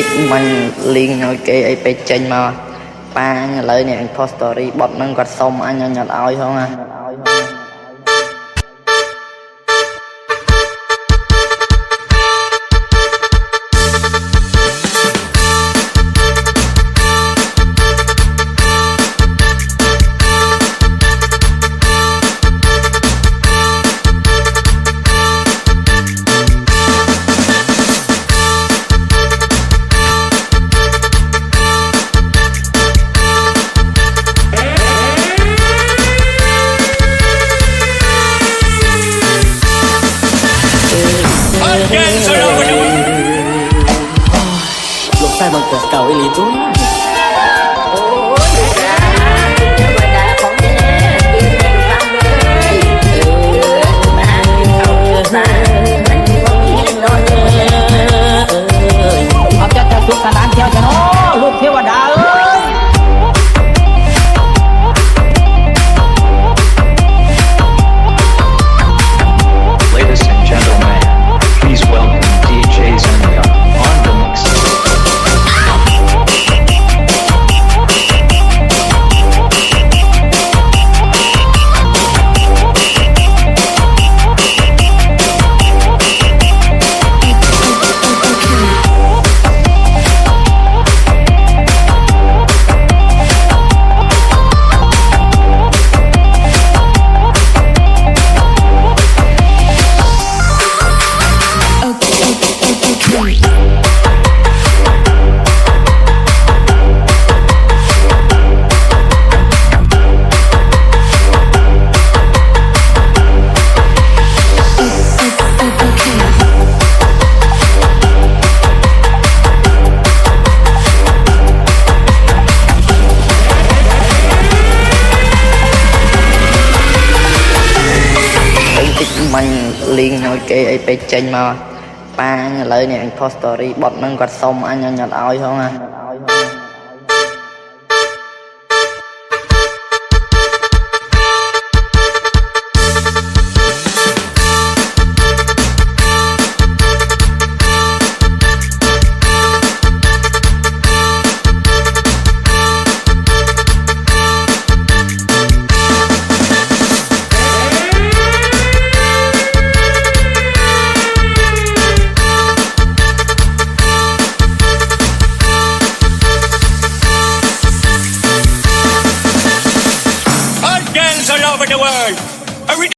ติดมันลิงโอเคไอไปเจนมาป้าเลยเนี่ยพอสตอรี่บทมันก็ส่งอันยังหยัดเอาใช่ไหมลูกชายบังเกิดเก่าอีหลีตัวเอาจะสุขสนานเที่ยวจะเนาะลูกเทวดาเอ้ยLadies and gentlemen, please welcome DJ Zenga on the mix.มันลิงโอเคไอไปเจนมาป้าเลยเนี่ยพอสตอรี่บทมันก็ส่งอันยังหยัดเอาใช่ไหม